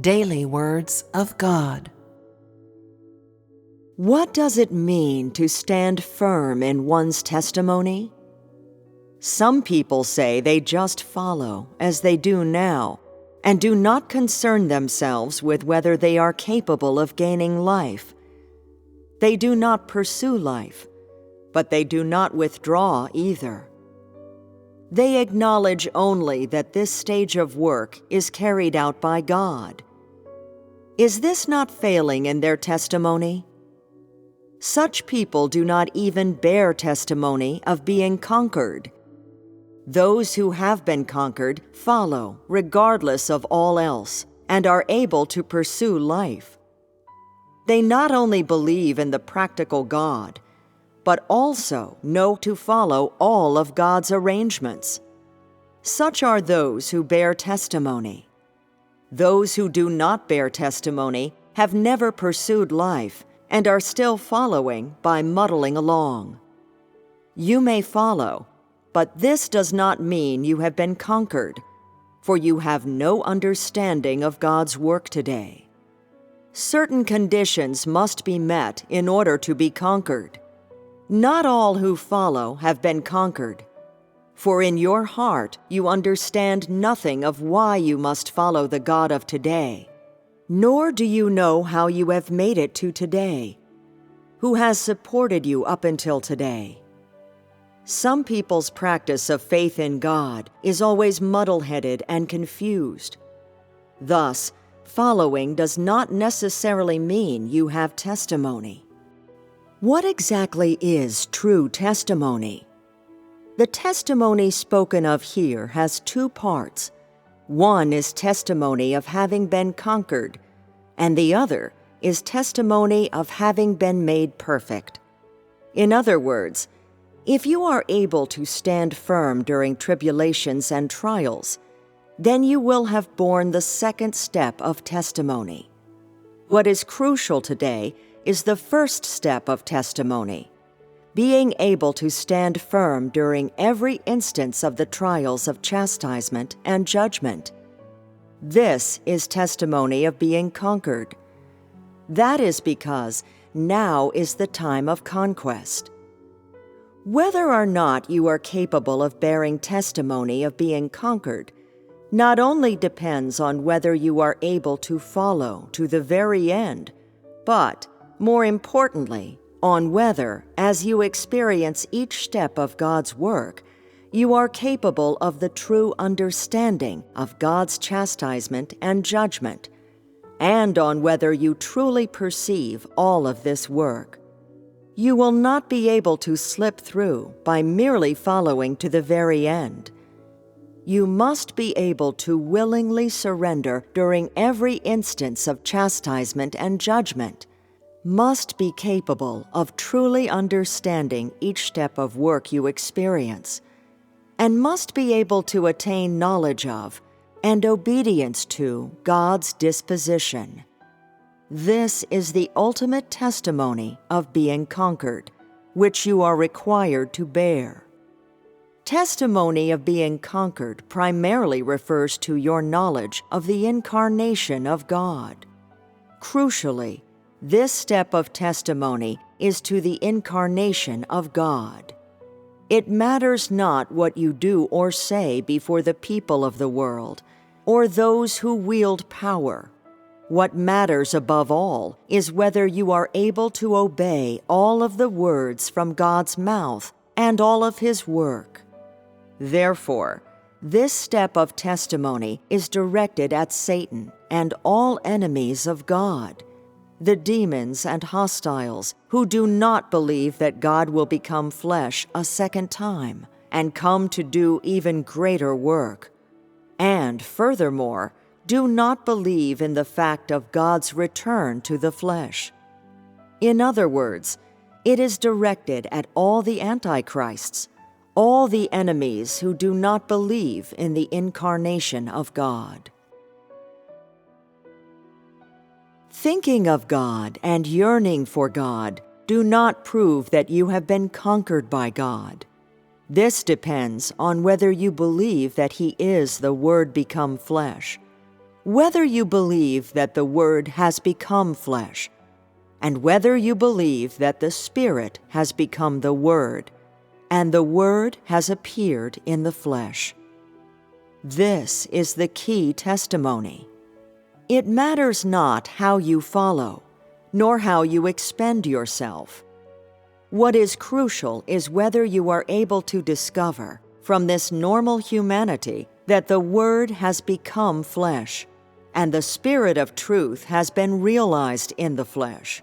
Daily Words of God. What does it mean to stand firm in one's testimony? Some people say they just follow, as they do now, and do not concern themselves with whether they are capable of gaining life. They do not pursue life, but they do not withdraw either. They acknowledge only that this stage of work is carried out by God. Is this not failing in their testimony? Such people do not even bear testimony of being conquered. Those who have been conquered follow regardless of all else and are able to pursue life. They not only believe in the practical God, but also know to follow all of God's arrangements. Such are those who bear testimony. Those who do not bear testimony have never pursued life and are still following by muddling along. You may follow, but this does not mean you have been conquered, for you have no understanding of God's work today. Certain conditions must be met in order to be conquered. Not all who follow have been conquered, for in your heart you understand nothing of why you must follow the God of today, nor do you know how you have made it to today, who has supported you up until today. Some people's practice of faith in God is always muddle-headed and confused. Thus, following does not necessarily mean you have testimony. What exactly is true testimony? The testimony spoken of here has two parts. One is testimony of having been conquered, and the other is testimony of having been made perfect. In other words, if you are able to stand firm during tribulations and trials, then you will have borne the second step of testimony. What is crucial today is the first step of testimony, being able to stand firm during every instance of the trials of chastisement and judgment. This is testimony of being conquered. That is because now is the time of conquest. Whether or not you are capable of bearing testimony of being conquered not only depends on whether you are able to follow to the very end, but, more importantly, on whether, as you experience each step of God's work, you are capable of the true understanding of God's chastisement and judgment, and on whether you truly perceive all of this work. You will not be able to slip through by merely following to the very end. You must be able to willingly surrender during every instance of chastisement and judgment, must be capable of truly understanding each step of work you experience, and must be able to attain knowledge of and obedience to God's disposition. This is the ultimate testimony of being conquered, which you are required to bear. Testimony of being conquered primarily refers to your knowledge of the incarnation of God. Crucially, this step of testimony is to the incarnation of God. It matters not what you do or say before the people of the world, or those who wield power. What matters above all is whether you are able to obey all of the words from God's mouth and all of His work. Therefore, this step of testimony is directed at Satan and all enemies of God, the demons and hostiles who do not believe that God will become flesh a second time and come to do even greater work, and furthermore, do not believe in the fact of God's return to the flesh. In other words, it is directed at all the antichrists, all the enemies who do not believe in the incarnation of God. Thinking of God and yearning for God do not prove that you have been conquered by God. This depends on whether you believe that He is the Word become flesh, whether you believe that the Word has become flesh, and whether you believe that the Spirit has become the Word, and the Word has appeared in the flesh. This is the key testimony. It matters not how you follow, nor how you expend yourself. What is crucial is whether you are able to discover from this normal humanity that the Word has become flesh, and the Spirit of truth has been realized in the flesh.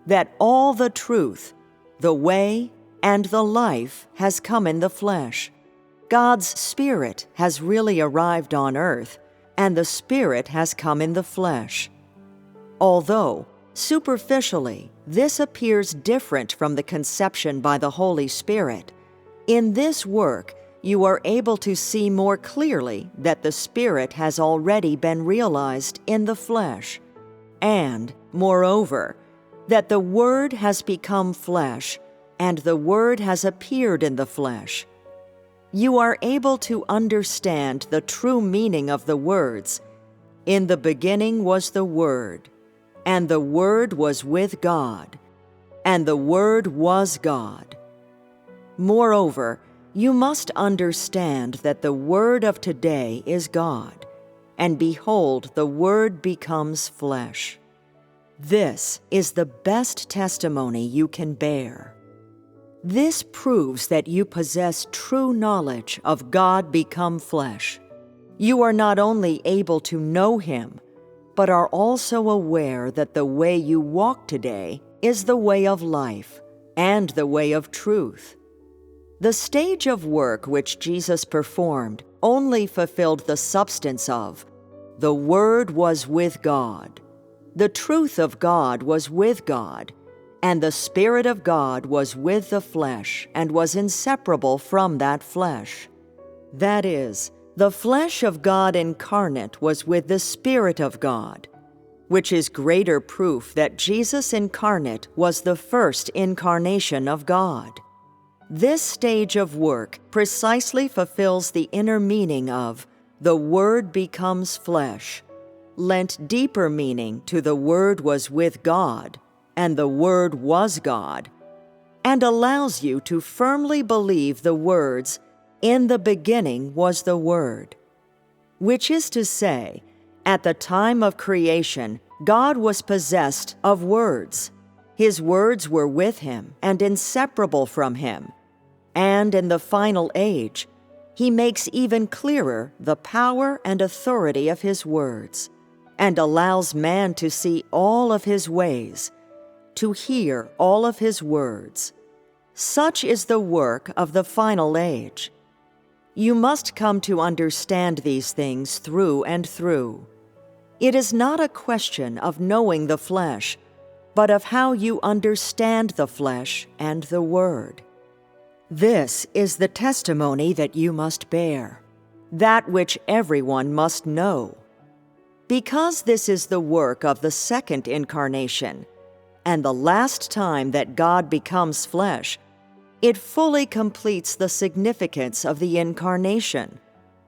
That all the truth, the way, and the life has come in the flesh. God's Spirit has really arrived on earth, and the Spirit has come in the flesh. Although, superficially, this appears different from the conception by the Holy Spirit, in this work you are able to see more clearly that the Spirit has already been realized in the flesh, and, moreover, that the Word has become flesh, and the Word has appeared in the flesh. You are able to understand the true meaning of the words, "In the beginning was the Word, and the Word was with God, and the Word was God." Moreover, you must understand that the Word of today is God, and behold, the Word becomes flesh. This is the best testimony you can bear. This proves that you possess true knowledge of God become flesh. You are not only able to know Him, but are also aware that the way you walk today is the way of life and the way of truth. The stage of work which Jesus performed only fulfilled the substance of, "The Word was with God." The truth of God was with God, and the Spirit of God was with the flesh and was inseparable from that flesh. That is, the flesh of God incarnate was with the Spirit of God, which is greater proof that Jesus incarnate was the first incarnation of God. This stage of work precisely fulfills the inner meaning of "the Word becomes flesh," lent deeper meaning to "the Word was with God," and "the Word was God," and allows you to firmly believe the words, "In the beginning was the Word," which is to say, at the time of creation, God was possessed of words. His words were with Him and inseparable from Him, and in the final age, He makes even clearer the power and authority of His words, and allows man to see all of His ways, to hear all of His words. Such is the work of the final age. You must come to understand these things through and through. It is not a question of knowing the flesh, but of how you understand the flesh and the Word. This is the testimony that you must bear, that which everyone must know. Because this is the work of the second incarnation, and the last time that God becomes flesh, it fully completes the significance of the incarnation,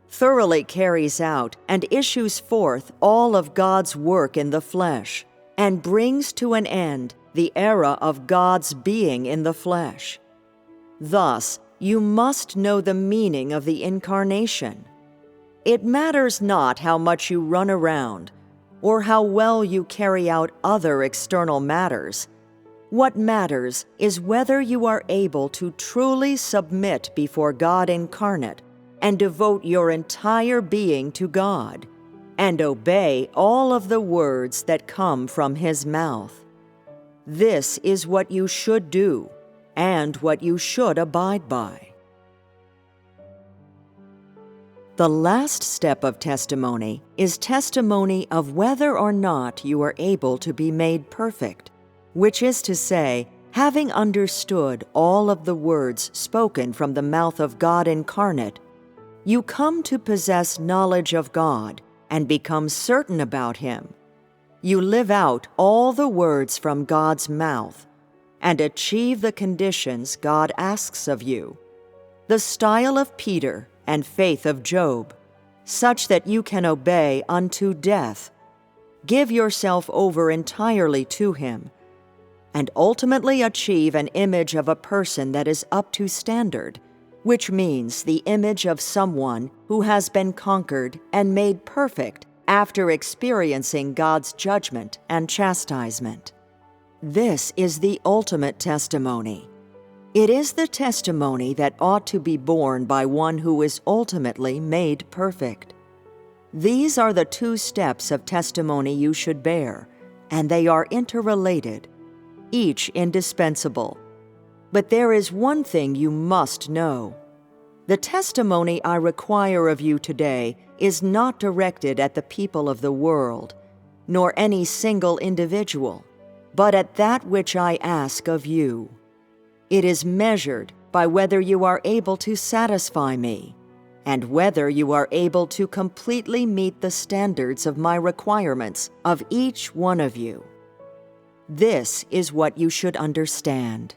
thoroughly carries out and issues forth all of God's work in the flesh, and brings to an end the era of God's being in the flesh. Thus, you must know the meaning of the incarnation. It matters not how much you run around, or how well you carry out other external matters. What matters is whether you are able to truly submit before God incarnate and devote your entire being to God, and obey all of the words that come from His mouth. This is what you should do, and what you should abide by. The last step of testimony is testimony of whether or not you are able to be made perfect, which is to say, having understood all of the words spoken from the mouth of God incarnate, you come to possess knowledge of God and become certain about Him. You live out all the words from God's mouth and achieve the conditions God asks of you. The style of Peter and faith of Job, such that you can obey unto death. Give yourself over entirely to Him, and ultimately achieve an image of a person that is up to standard, which means the image of someone who has been conquered and made perfect after experiencing God's judgment and chastisement. This is the ultimate testimony. It is the testimony that ought to be borne by one who is ultimately made perfect. These are the two steps of testimony you should bear, and they are interrelated, each indispensable. But there is one thing you must know. The testimony I require of you today is not directed at the people of the world, nor any single individual, but at that which I ask of you. It is measured by whether you are able to satisfy me, and whether you are able to completely meet the standards of my requirements of each one of you. This is what you should understand.